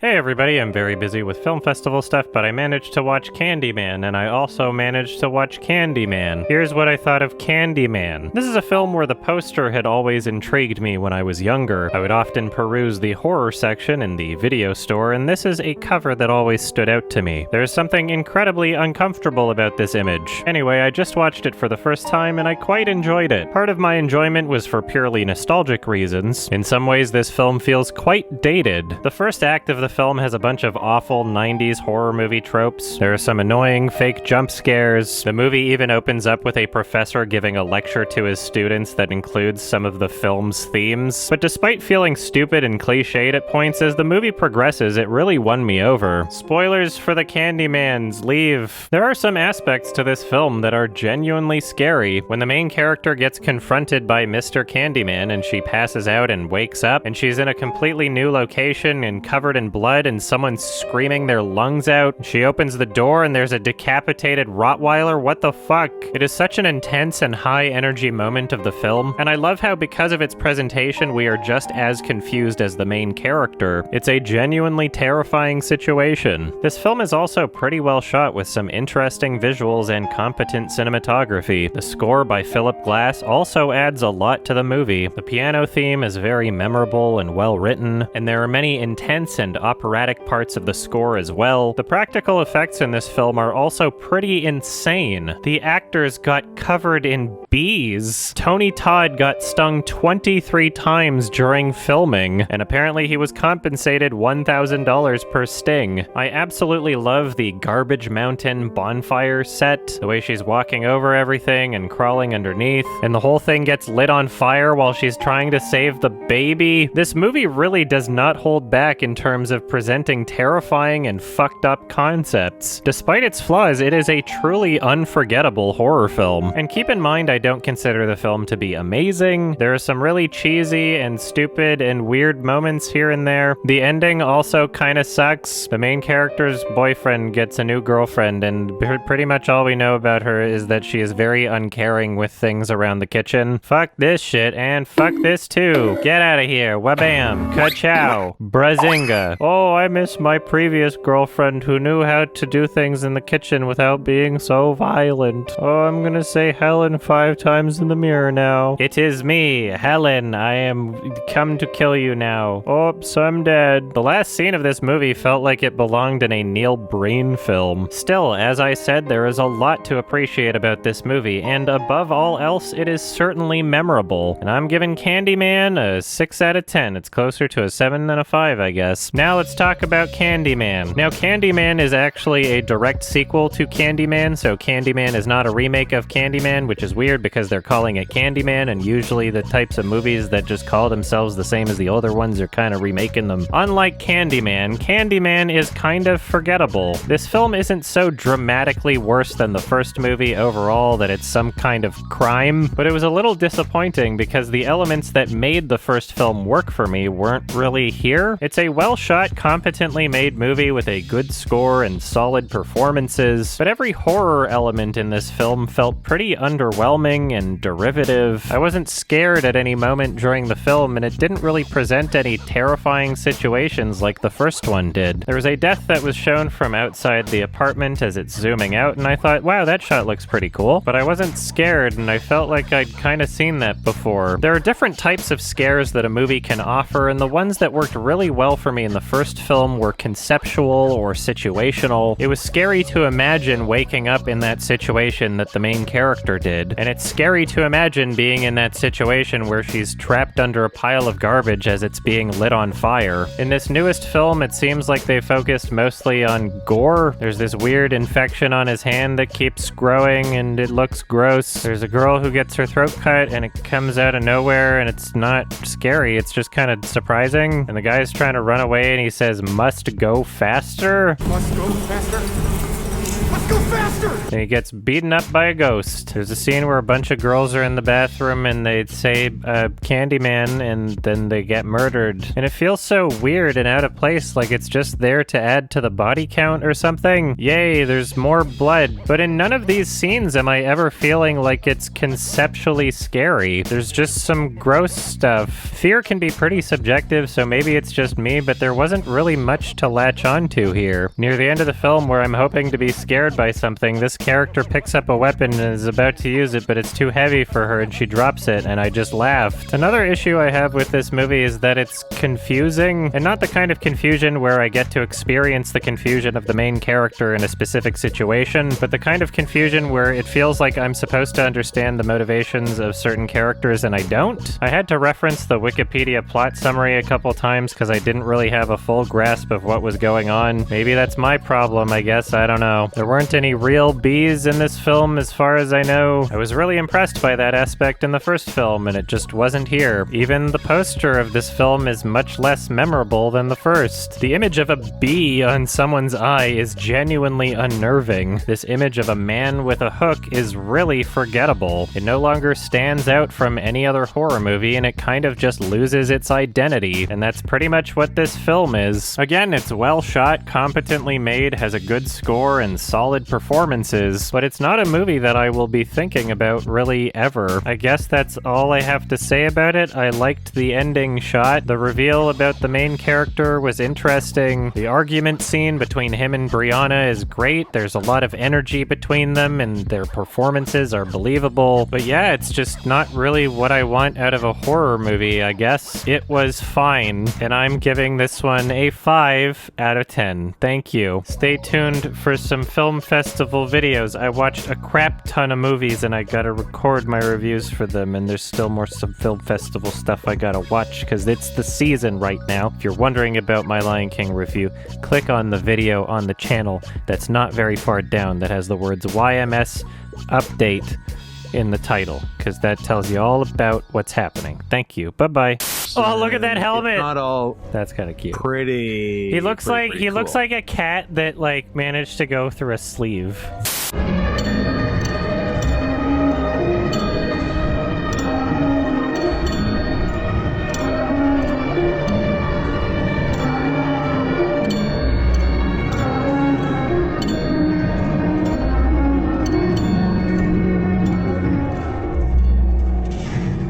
Hey everybody, I'm very busy with film festival stuff, but I managed to watch Candyman, and I also managed to watch Candyman. Here's what I thought of Candyman. This is a film where the poster had always intrigued me when I was younger. I would often peruse the horror section in the video store, and this is a cover that always stood out to me. There's something incredibly uncomfortable about this image. Anyway, I just watched it for the first time, and I quite enjoyed it. Part of my enjoyment was for purely nostalgic reasons. In some ways, this film feels quite dated. The first act of the film has a bunch of awful 90s horror movie tropes. There are some annoying fake jump scares. The movie even opens up with a professor giving a lecture to his students that includes some of the film's themes. But despite feeling stupid and cliched at points, as the movie progresses, it really won me over. Spoilers for the Candymans, leave. There are some aspects to this film that are genuinely scary. When the main character gets confronted by Mr. Candyman and she passes out and wakes up, and she's in a completely new location and covered in blood and someone's screaming their lungs out. She opens the door and there's a decapitated Rottweiler. What the fuck? It is such an intense and high energy moment of the film, and I love how because of its presentation we are just as confused as the main character. It's a genuinely terrifying situation. This film is also pretty well shot with some interesting visuals and competent cinematography. The score by Philip Glass also adds a lot to the movie. The piano theme is very memorable and well written, and there are many intense and operatic parts of the score as well. The practical effects in this film are also pretty insane. The actors got covered in bees. Tony Todd got stung 23 times during filming, and apparently he was compensated $1,000 per sting. I absolutely love the Garbage Mountain bonfire set, the way she's walking over everything and crawling underneath, and the whole thing gets lit on fire while she's trying to save the baby. This movie really does not hold back in terms of presenting terrifying and fucked up concepts. Despite its flaws, it is a truly unforgettable horror film. And keep in mind, I don't consider the film to be amazing. There are some really cheesy and stupid and weird moments here and there. The ending also kind of sucks. The main character's boyfriend gets a new girlfriend, and pretty much all we know about her is that she is very uncaring with things around the kitchen. Fuck this shit, and fuck this too. Get out of here. Wabam. Ka-chow. Brazinga. Oh, I miss my previous girlfriend who knew how to do things in the kitchen without being so violent. Oh, I'm gonna say Helen 5 times in the mirror now. It is me, Helen. I am come to kill you now. Oops, I'm dead. The last scene of this movie felt like it belonged in a Neil Breen film. Still, as I said, there is a lot to appreciate about this movie, and above all else, it is certainly memorable. And I'm giving Candyman a 6 out of 10. It's closer to a 7 than a 5, I guess. Now let's talk about Candyman. Now, Candyman is actually a direct sequel to Candyman, so Candyman is not a remake of Candyman, which is weird because they're calling it Candyman, and usually the types of movies that just call themselves the same as the older ones are kind of remaking them. Unlike Candyman, Candyman is kind of forgettable. This film isn't so dramatically worse than the first movie overall that it's some kind of crime, but it was a little disappointing because the elements that made the first film work for me weren't really here. It's a well-shot, competently made movie with a good score and solid performances, but every horror element in this film felt pretty underwhelming and derivative. I wasn't scared at any moment during the film, and it didn't really present any terrifying situations like the first one did. There was a death that was shown from outside the apartment as it's zooming out, and I thought, wow, that shot looks pretty cool, but I wasn't scared, and I felt like I'd kind of seen that before. There are different types of scares that a movie can offer, and the ones that worked really well for me in the first film were conceptual or situational. It was scary to imagine waking up in that situation that the main character did, and it's scary to imagine being in that situation where she's trapped under a pile of garbage as it's being lit on fire. In this newest film, it seems like they focused mostly on gore. There's this weird infection on his hand that keeps growing, and it looks gross. There's a girl who gets her throat cut, and it comes out of nowhere, and it's not scary. It's just kind of surprising. And the guy's trying to run away, and he says, "Must go faster?" Must go faster. Go faster! And he gets beaten up by a ghost. There's a scene where a bunch of girls are in the bathroom and they say Candyman, and then they get murdered. And it feels so weird and out of place, like it's just there to add to the body count or something. Yay, there's more blood. But in none of these scenes am I ever feeling like it's conceptually scary. There's just some gross stuff. Fear can be pretty subjective, so maybe it's just me, but there wasn't really much to latch onto here. Near the end of the film, where I'm hoping to be scared by something, this character picks up a weapon and is about to use it, but it's too heavy for her and she drops it, and I just laughed. Another issue I have with this movie is that it's confusing, and not the kind of confusion where I get to experience the confusion of the main character in a specific situation, but the kind of confusion where it feels like I'm supposed to understand the motivations of certain characters and I don't. I had to reference the Wikipedia plot summary a couple times because I didn't really have a full grasp of what was going on. Maybe that's my problem, I guess, I don't know. There weren't any real bees in this film as far as I know. I was really impressed by that aspect in the first film, and it just wasn't here. Even the poster of this film is much less memorable than the first. The image of a bee on someone's eye is genuinely unnerving. This image of a man with a hook is really forgettable. It no longer stands out from any other horror movie, and it kind of just loses its identity, and that's pretty much what this film is. Again, it's well shot, competently made, has a good score, and solid performances, but it's not a movie that I will be thinking about really ever. I guess that's all I have to say about it. I liked the ending shot. The reveal about the main character was interesting. The argument scene between him and Brianna is great. There's a lot of energy between them, and their performances are believable. But yeah, it's just not really what I want out of a horror movie, I guess. It was fine, and I'm giving this one a 5 out of 10. Thank you. Stay tuned for some film festival videos. I watched a crap ton of movies, and I gotta record my reviews for them, and there's still more some film festival stuff I gotta watch, because it's the season right now. If you're wondering about my Lion King review, click on the video on the channel that's not very far down that has the words YMS update in the title, because that tells you all about what's happening. Thank you. Bye-bye. Oh, look at that helmet. It's not all that's kind of cute. pretty. He looks pretty like cool. a cat that like managed to go through a sleeve.